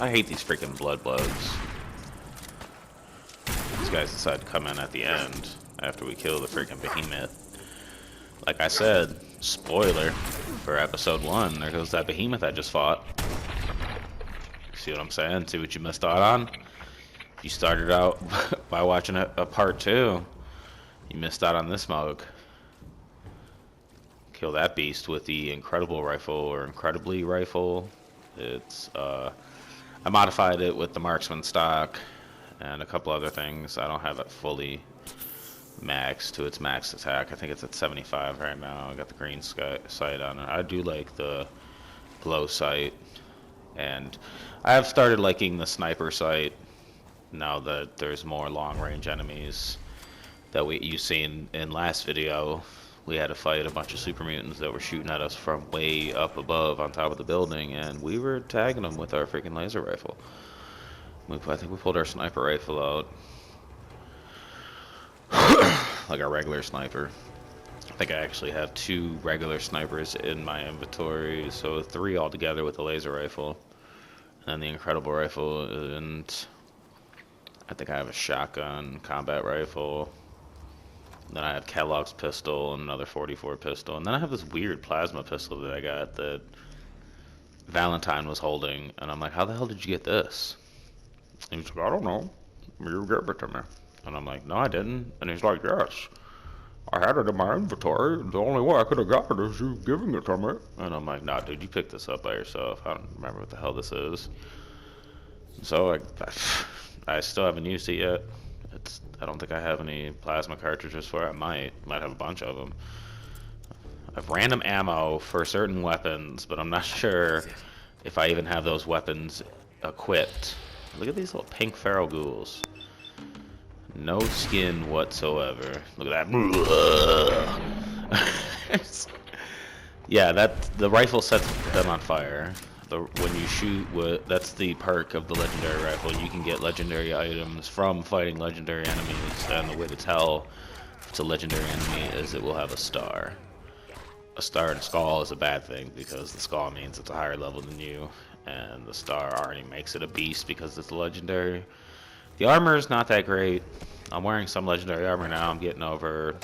I hate these freaking blood bugs. These guys decide to come in at the end after we kill the freaking behemoth. Like I said, spoiler for episode 1, there goes that behemoth I just fought. See what I'm saying? See what you missed out on? If you started out by watching a part 2, you missed out on this mug. Kill that beast with the incredible rifle, or incredibly rifle. It's I modified it with the marksman stock and a couple other things. I don't have it fully maxed to its max attack. I think it's at 75 right now. I got the green sight on it. I do like the glow sight, and I have started liking the sniper sight now that there's more long range enemies that you seen in last video. We had to fight a bunch of super mutants that were shooting at us from way up above on top of the building, and we were tagging them with our freaking laser rifle. I think we pulled our sniper rifle out. Like a regular sniper. I think I actually have 2 regular snipers in my inventory, so 3 altogether with the laser rifle. And the incredible rifle, and I think I have a shotgun combat rifle. Then I have Kellogg's pistol and another 44 pistol. And then I have this weird plasma pistol that I got that Valentine was holding. And I'm like, how the hell did you get this? And he's like, I don't know. You gave it to me. And I'm like, no, I didn't. And he's like, yes. I had it in my inventory. The only way I could have got it is you giving it to me. And I'm like, nah, dude, you picked this up by yourself. I don't remember what the hell this is. So I still haven't used it yet. I don't think I have any plasma cartridges for it. I might have a bunch of them. I have random ammo for certain weapons, but I'm not sure if I even have those weapons equipped. Look at these little pink feral ghouls. No skin whatsoever. Look at that. Yeah, the rifle sets them on fire. When you shoot that's the perk of the legendary rifle. You can get legendary items from fighting legendary enemies, and the way to tell if it's a legendary enemy is it will have a star. A star and a skull is a bad thing because the skull means it's a higher level than you, and the star already makes it a beast because it's legendary. The armor is not that great. I'm wearing some legendary armor now. I'm getting over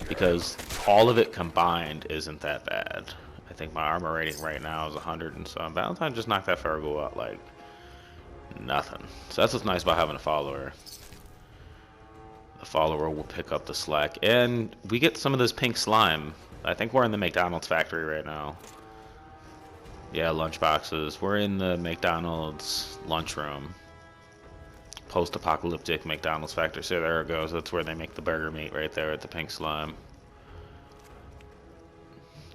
because all of it combined isn't that bad. I think my armor rating right now is 100 and some. Valentine just knocked that Farrago out like nothing. So that's what's nice about having a follower. The follower will pick up the slack, and we get some of this pink slime. I think we're in the McDonald's factory right now. Yeah, lunch boxes. We're in the McDonald's lunchroom. Post-apocalyptic McDonald's factory. So there it goes. That's where they make the burger meat right there at the pink slime.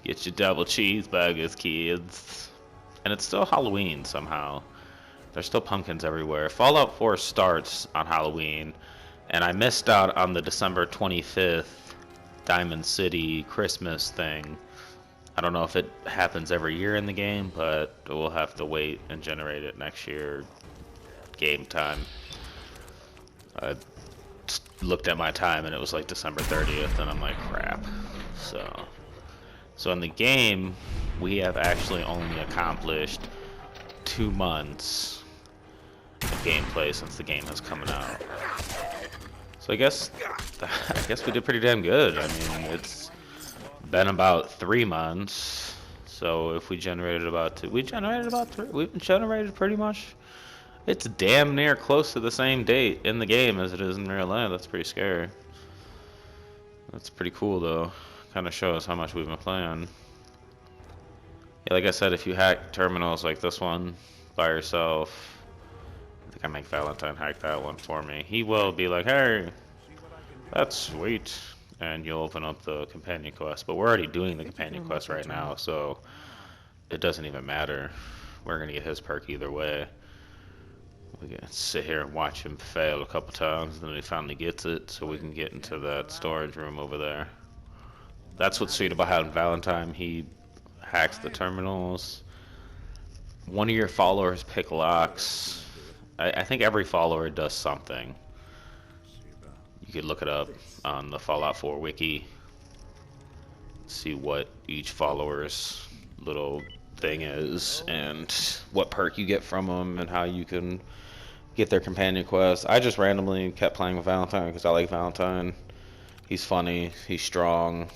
Get your double cheeseburgers, kids. And it's still Halloween somehow. There's still pumpkins everywhere. Fallout 4 starts on Halloween, and I missed out on the December 25th Diamond City Christmas thing. I don't know if it happens every year in the game, but we'll have to wait and generate it next year game time. I looked at my time and it was like December 30th, and I'm like, crap. So in the game, we have actually only accomplished 2 months of gameplay since the game has come out. So I guess we did pretty damn good. I mean, it's been about 3 months. So if we generated about 2, we generated about 3. We've generated pretty much. It's damn near close to the same date in the game as it is in real life. That's pretty scary. That's pretty cool though. Kind of shows how much we've been playing. Yeah, like I said, if you hack terminals like this one by yourself, I think I make Valentine hack that one for me. He will be like, hey, that's sweet. And you'll open up the companion quest. But we're already doing the companion quest right now, so it doesn't even matter. We're going to get his perk either way. We can sit here and watch him fail a couple times, and then he finally gets it, so we can get into that storage room over there. That's what's sweet about having Valentine. He hacks the terminals. One of your followers pick locks. I think every follower does something. You could look it up on the Fallout 4 wiki. See what each follower's little thing is and what perk you get from them and how you can get their companion quest. I just randomly kept playing with Valentine because I like Valentine. He's funny, he's strong.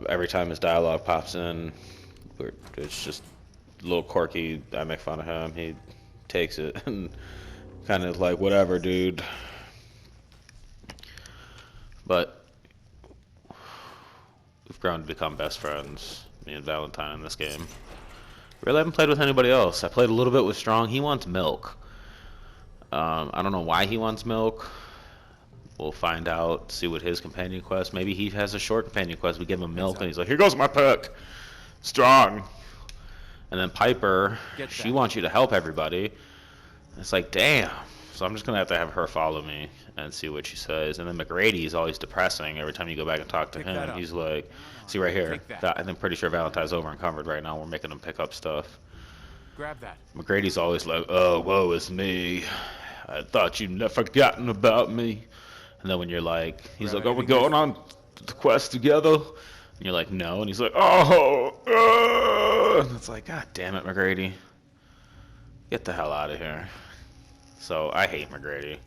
Every time his dialogue pops in, it's just a little quirky. I make fun of him. He takes it and kind of like, whatever, dude. But we've grown to become best friends, me and Valentine, in this game. Really haven't played with anybody else. I played a little bit with Strong. He wants milk. I don't know why he wants milk. We'll find out, see what his companion quest. Maybe he has a short companion quest. We give him milk, and he's like, here goes my perk. Strong. And then Piper, she wants you to help everybody. It's like, damn. So I'm just going to have her follow me and see what she says. And then McGrady is always depressing. Every time you go back and talk to him, he's like, see right here. I'm pretty sure Valentine's over encumbered right now. We're making him pick up stuff. Grab that. McGrady's always like, oh, woe is me. I thought you'd never forgotten about me. And then when you're like, he's like, are we going on the quest together? And you're like, no. And he's like, oh, and it's like, God damn it, McGrady. Get the hell out of here. So I hate McGrady.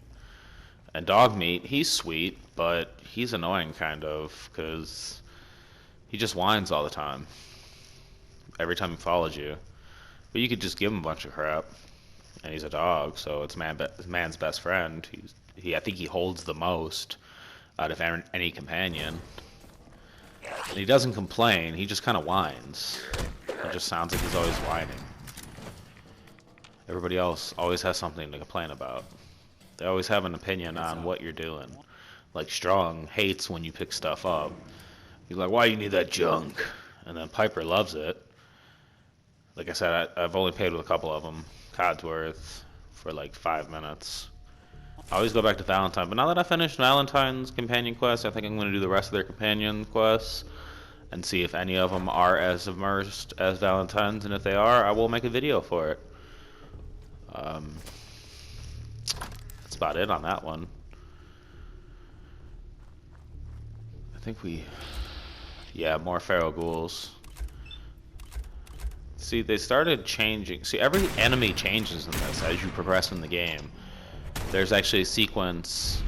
And Dog Meat, he's sweet, but he's annoying kind of, because he just whines all the time. Every time he follows you. But you could just give him a bunch of crap. And he's a dog, so it's man's best friend. I think he holds the most out of any companion. And he doesn't complain, he just kind of whines. It just sounds like he's always whining. Everybody else always has something to complain about. They always have an opinion on what you're doing. Like Strong hates when you pick stuff up. He's like, why you need that junk? And then Piper loves it. Like I said, I've only played with a couple of them. Codsworth for like 5 minutes. I always go back to Valentine, but now that I finished Valentine's companion quest, I think I'm going to do the rest of their companion quests and see if any of them are as immersed as Valentine's, and if they are, I will make a video for it. That's about it on that one. I think yeah, more feral ghouls. See, they started changing. See, every enemy changes in this as you progress in the game. There's actually a sequence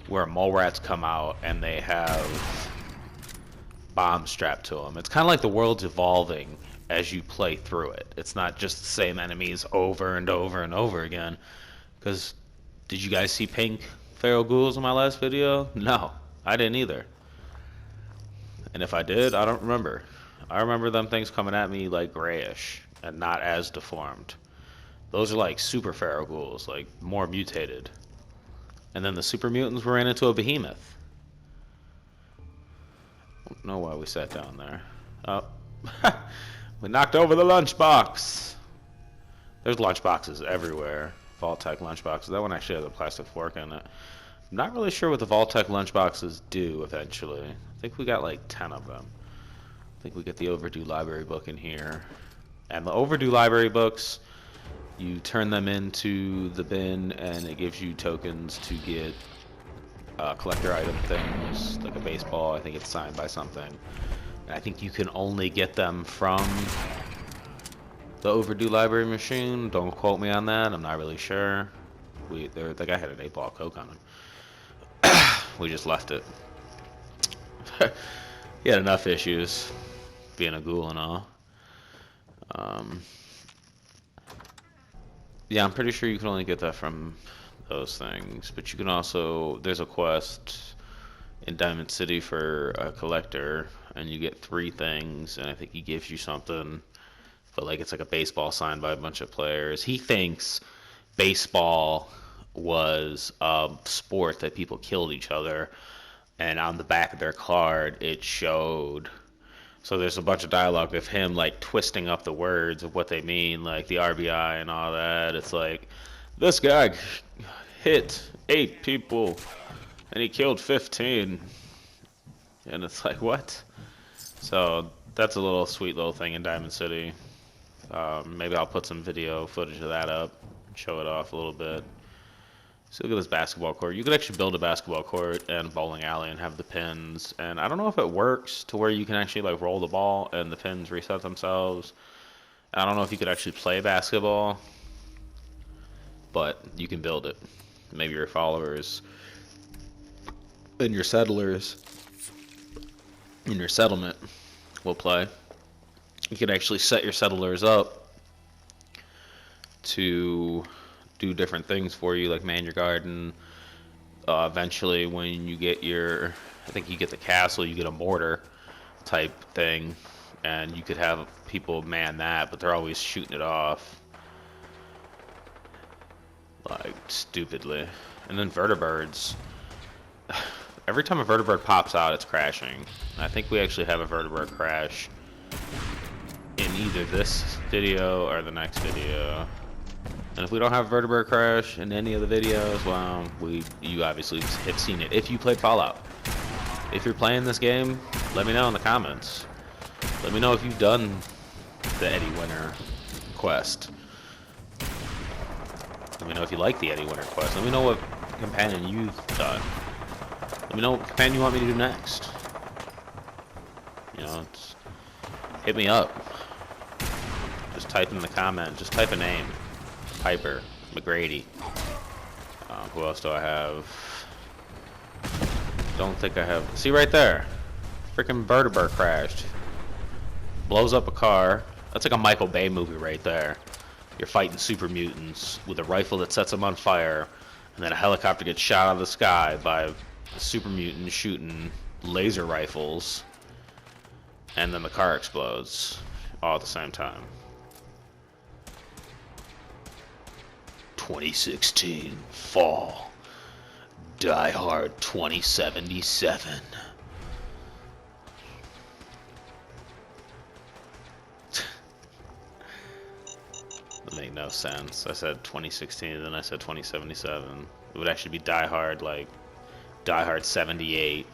where mole rats come out and they have bombs strapped to them. It's kind of like the world's evolving as you play through it. It's not just the same enemies over and over and over again. Because, did you guys see pink feral ghouls in my last video? No, I didn't either. And if I did, I don't remember. I remember them things coming at me like grayish and not as deformed. Those are like super feral ghouls, like more mutated. And then the super mutants ran into a behemoth. I don't know why we sat down there. Oh, we knocked over the lunchbox. There's lunchboxes everywhere. Vault-Tec lunchboxes. That one actually has a plastic fork in it. I'm not really sure what the Vault-Tec lunchboxes do eventually. I think we got like 10 of them. I think we get the overdue library book in here. And the overdue library books, you turn them into the bin and it gives you tokens to get collector item things, like a baseball. I think it's signed by something. And I think you can only get them from the overdue library machine. Don't quote me on that. I'm not really sure. The guy had an 8-ball Coke on him. We just left it. He had enough issues being a ghoul and all. Yeah, I'm pretty sure you can only get that from those things, but you can also, there's a quest in Diamond City for a collector, and you get 3 things, and I think he gives you something, but like it's like a baseball signed by a bunch of players. He thinks baseball was a sport that people killed each other, and on the back of their card it showed. So there's a bunch of dialogue of him like twisting up the words of what they mean, like the RBI and all that. It's like, this guy hit 8 people and he killed 15. And it's like, what? So that's a little sweet little thing in Diamond City. Maybe I'll put some video footage of that up and show it off a little bit. So look at this basketball court. You could actually build a basketball court and a bowling alley and have the pins. And I don't know if it works to where you can actually like roll the ball and the pins reset themselves. I don't know if you could actually play basketball, but you can build it. Maybe your followers and your settlers in your settlement will play. You can actually set your settlers up to do different things for you, like man your garden. Eventually, when you get your, I think you get the castle, you get a mortar type thing, and you could have people man that, but they're always shooting it off like stupidly. And then vertibirds. Every time a vertibird pops out, it's crashing. I think we actually have a vertibird crash in either this video or the next video. And if we don't have a vertibird crash in any of the videos, well, you obviously have seen it. If you played Fallout. If you're playing this game, let me know in the comments. Let me know if you've done the Eddie Winter quest. Let me know if you like the Eddie Winter quest. Let me know what companion you've done. Let me know what companion you want me to do next. You know, hit me up. Just type in the comment. Just type a name. Piper, McGrady. Who else do I have? Don't think I have. See right there. Freaking vertibird crashed. Blows up a car. That's like a Michael Bay movie right there. You're fighting super mutants with a rifle that sets them on fire, and then a helicopter gets shot out of the sky by a super mutant shooting laser rifles, and then the car explodes all at the same time. 2016 Fall. Die Hard 2077. That make no sense. I said 2016 and then I said 2077. It would actually be Die Hard, like Die Hard 78.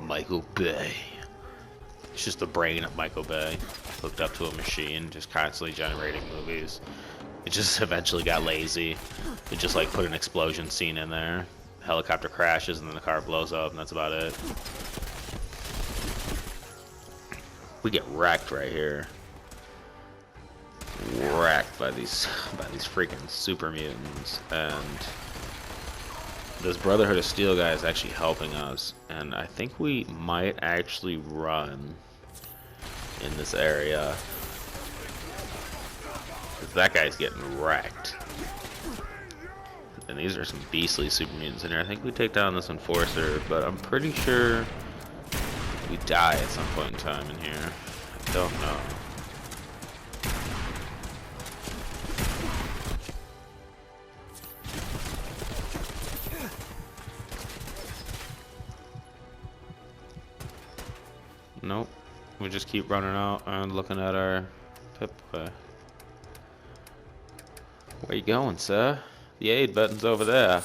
Michael Bay. It's just the brain of Michael Bay hooked up to a machine, just constantly generating movies. It just eventually got lazy. It just like put an explosion scene in there. Helicopter crashes and then the car blows up and that's about it. We get wrecked right here. Wrecked by these freaking super mutants, and this Brotherhood of Steel guy is actually helping us, and I think we might actually run in this area because that guy's getting wrecked. And these are some beastly super mutants in here. I think we take down this enforcer, but I'm pretty sure we die at some point in time in here. I don't know. Nope. We just keep running out and looking at our Pip-Boy. Where you going, sir? The aid button's over there.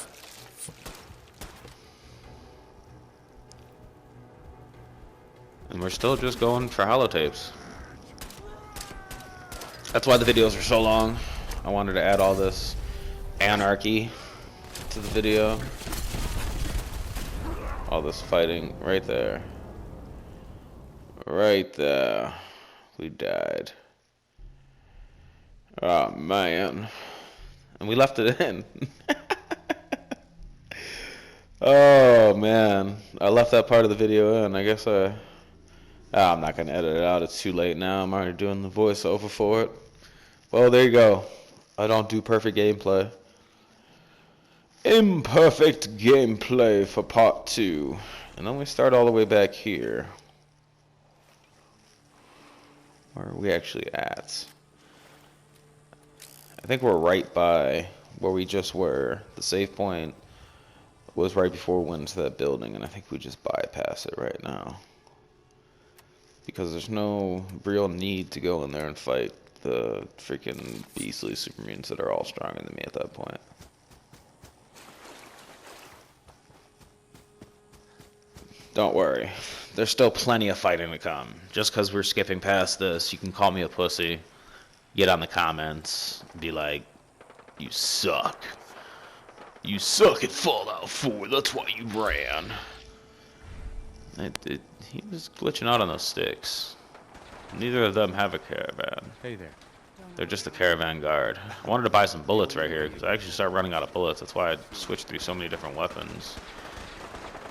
And we're still just going for holotapes. That's why the videos are so long. I wanted to add all this anarchy to the video. All this fighting right there. Right there. We died. Oh man. And we left it in. Oh man. I left that part of the video in. I guess I'm not gonna edit it out. It's too late now. I'm already doing the voiceover for it. Well, there you go. I don't do perfect gameplay. Imperfect gameplay for part 2. And then we start all the way back here. Where are we actually at? I think we're right by where we just were. The save point was right before we went into that building, and I think we just bypass it right now. Because there's no real need to go in there and fight the freaking beastly super mutants that are all stronger than me at that point. Don't worry. There's still plenty of fighting to come. Just because we're skipping past this, you can call me a pussy, get on the comments, be like, You suck. You suck at Fallout 4, that's why you ran. He was glitching out on those sticks. Neither of them have a caravan. Hey there. They're just the caravan guard. I wanted to buy some bullets right here, because I actually started running out of bullets. That's why I switched through so many different weapons.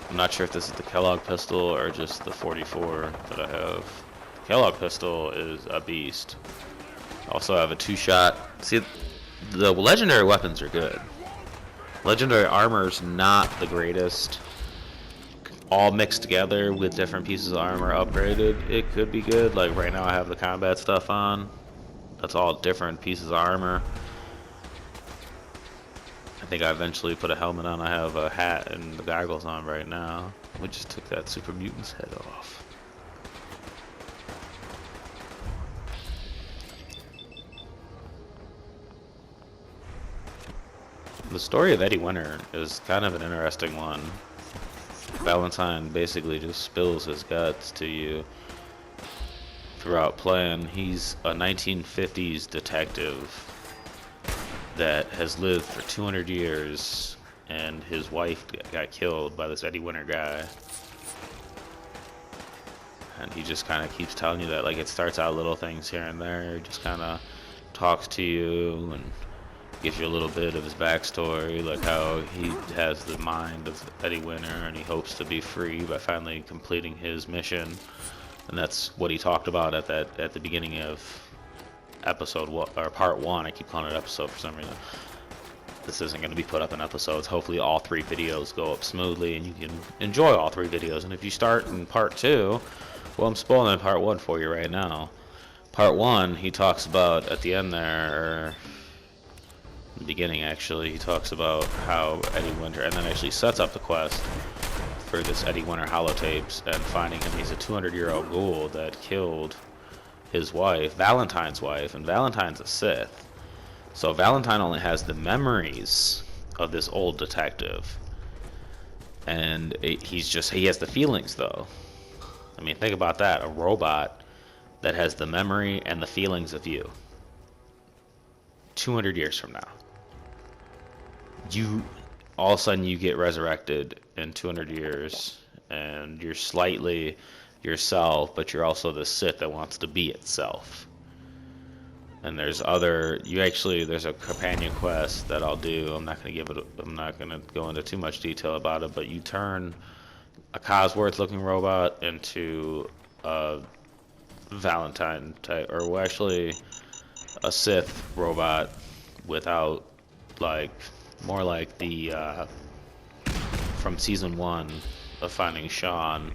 I'm not sure if this is the Kellogg pistol or just the 44 that I have. The Kellogg pistol is a beast. I also have a 2-shot. See, the legendary weapons are good. Legendary armor's not the greatest. All mixed together with different pieces of armor upgraded, it could be good. Like right now I have the combat stuff on. That's all different pieces of armor. I think I eventually put a helmet on. I have a hat and the goggles on right now. We just took that super mutant's head off. The story of Eddie Winter is kind of an interesting one. Valentine basically just spills his guts to you throughout playing. He's a 1950s detective that has lived for 200 years, and his wife got killed by this Eddie Winter guy. And he just kind of keeps telling you that. Like, it starts out little things here and there, he just kind of talks to you and gives you a little bit of his backstory, like how he has the mind of Eddie Winter and he hopes to be free by finally completing his mission. And that's what he talked about at the beginning of episode one, or part 1. I keep calling it episode for some reason. This isn't going to be put up in episodes. Hopefully all 3 videos go up smoothly and you can enjoy all 3 videos. And if you start in part 2, well, I'm spoiling part 1 for you right now. Part 1, he talks about at the end there, or the beginning actually, he talks about how Eddie Winter, and then actually sets up the quest for this Eddie Winter holotapes and finding him. He's a 200-year-old ghoul that killed his wife, Valentine's wife, and Valentine's a Sith. So Valentine only has the memories of this old detective, and he has the feelings though. I mean, think about that, a robot that has the memory and the feelings of you. 200 years from now, you all of a sudden you get resurrected in 200 years, and you're slightly yourself, but you're also the Sith that wants to be itself. And there's a companion quest that I'll do. I'm not gonna go into too much detail about it, but you turn a Cosworth looking robot into a Valentine type, or actually a Sith robot without, like, more like the from season 1 of Finding Sean,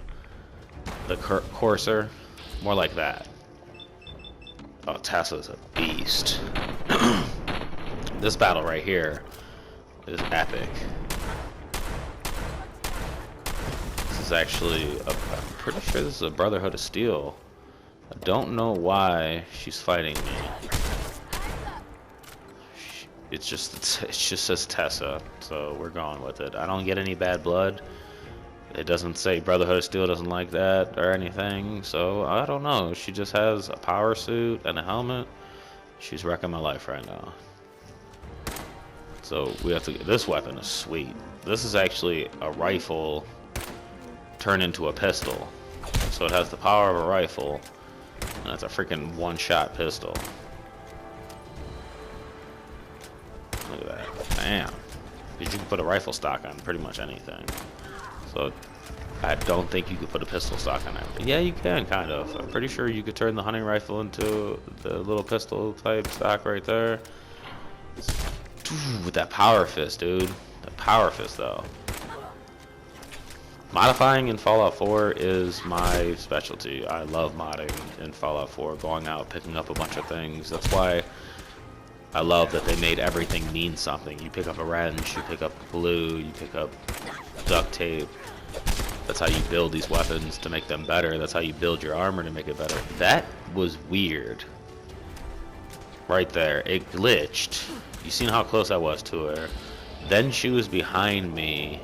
the Courser, more like that. Oh, Tessa's a beast. This battle right here is epic. This is actually, I'm pretty sure this is a Brotherhood of Steel. I don't know why she's fighting me. It just says Tessa, so we're going with it. I don't get any bad blood. It doesn't say Brotherhood of Steel doesn't like that or anything, so I don't know. She just has a power suit and a helmet. She's wrecking my life right now. So we have to get, this weapon is sweet. This is actually a rifle turned into a pistol. So it has the power of a rifle, and it's a freaking one-shot pistol. Look at that. Damn. Because you can put a rifle stock on pretty much anything. So I don't think you could put a pistol stock on it. Yeah, you can, kind of. I'm pretty sure you could turn the hunting rifle into the little pistol type stock right there. With that power fist, dude. That power fist, though. Modifying in Fallout 4 is my specialty. I love modding in Fallout 4. Going out, picking up a bunch of things. That's why I love that they made everything mean something. You pick up a wrench, you pick up glue, you pick up duct tape. That's how you build these weapons to make them better. That's how you build your armor to make it better. That was weird. Right there. It glitched. You seen how close I was to her. Then she was behind me.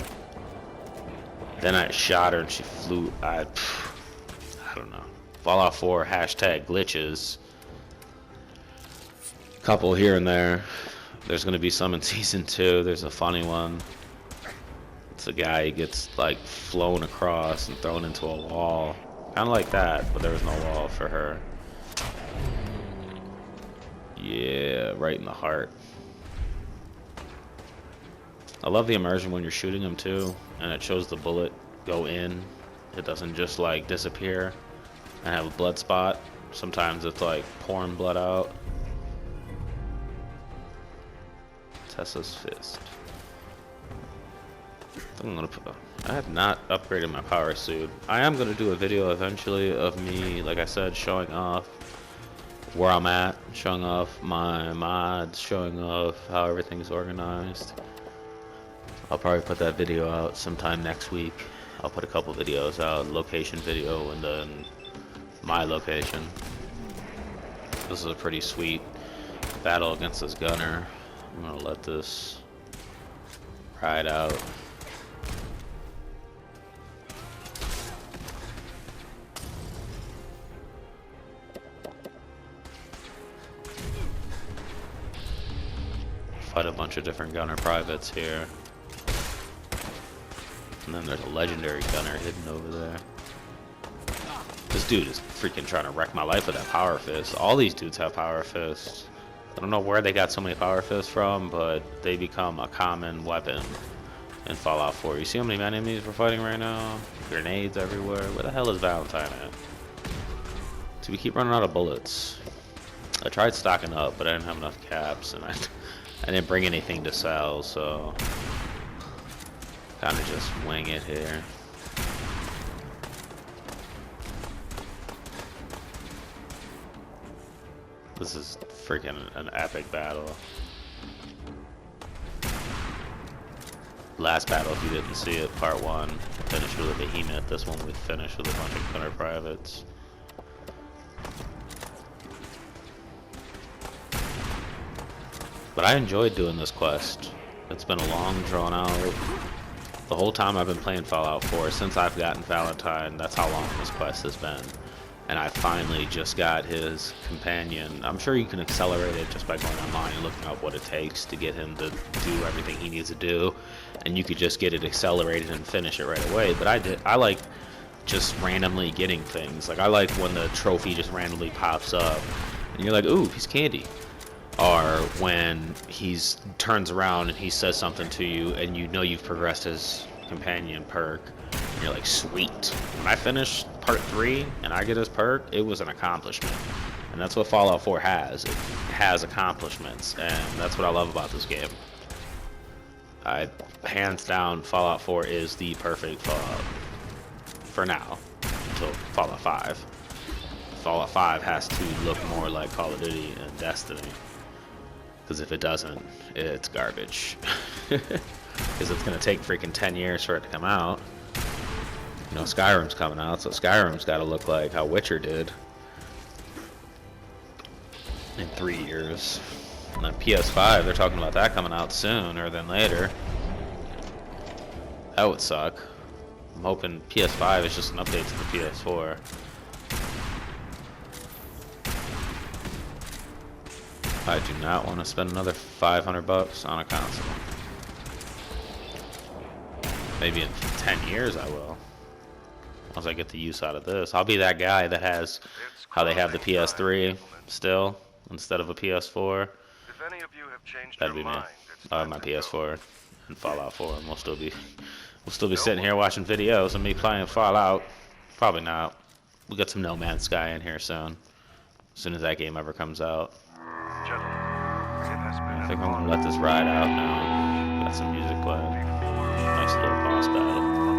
Then I shot her and she flew. I don't know. Fallout 4 hashtag glitches. Couple here and there. There's gonna be some in season 2. There's a funny one. It's a guy who gets like flown across and thrown into a wall. Kind of like that, but there was no wall for her. Yeah, right in the heart. I love the immersion when you're shooting him too, and it shows the bullet go in. It doesn't just like disappear and have a blood spot. Sometimes it's like pouring blood out. Tessa's fist. I have not upgraded my power suit. I am going to do a video eventually of me, like I said, showing off where I'm at, showing off my mods, showing off how everything's organized. I'll probably put that video out sometime next week. I'll put a couple videos out, location video and then my location. This is a pretty sweet battle against this gunner. I'm gonna let this ride out. Fight a bunch of different gunner privates here. And then there's a legendary gunner hidden over there. This dude is freaking trying to wreck my life with that power fist. All these dudes have power fists. I don't know where they got so many power fists from, but they become a common weapon in Fallout 4. You see how many enemies we're fighting right now? Grenades everywhere. Where the hell is Valentine at? So we keep running out of bullets. I tried stocking up, but I didn't have enough caps, and I didn't bring anything to sell, so kind of just wing it here. This is freaking an epic battle. Last battle, if you didn't see it, part 1, finished with a behemoth. This one we finished with a bunch of gunner privates. But I enjoyed doing this quest. It's been a long, drawn out. The whole time I've been playing Fallout 4, since I've gotten Valentine, that's how long this quest has been. And I finally just got his companion. I'm sure you can accelerate it just by going online and looking up what it takes to get him to do everything he needs to do. And you could just get it accelerated and finish it right away. But I like just randomly getting things. Like I like when the trophy just randomly pops up and you're like, ooh, he's candy. Or when he's turns around and he says something to you and you know you've progressed his companion perk. And you're like, sweet. When I finished part 3 and I get his perk, it was an accomplishment. And that's what Fallout 4 has. It has accomplishments, and that's what I love about this game. Hands down, Fallout 4 is the perfect Fallout. For now. Until Fallout 5. Fallout 5 has to look more like Call of Duty and Destiny. Because if it doesn't, it's garbage. Because it's going to take freaking 10 years for it to come out. You know, Skyrim's coming out, so Skyrim's got to look like how Witcher did in 3 years. And then PS5, they're talking about that coming out sooner than later. That would suck. I'm hoping PS5 is just an update to the PS4. I do not want to spend another $500 on a console. Maybe in 10 years I will. Once I get the use out of this. I'll be that guy that has how they have the PS3 still instead of a PS4. That'd be me. I have my PS4 and Fallout 4, and we'll still be sitting here watching videos of me playing Fallout. Probably not. We'll get some No Man's Sky in here soon. As soon as that game ever comes out. I think I'm gonna let this ride out now. Got some music playing. Nice little boss battle.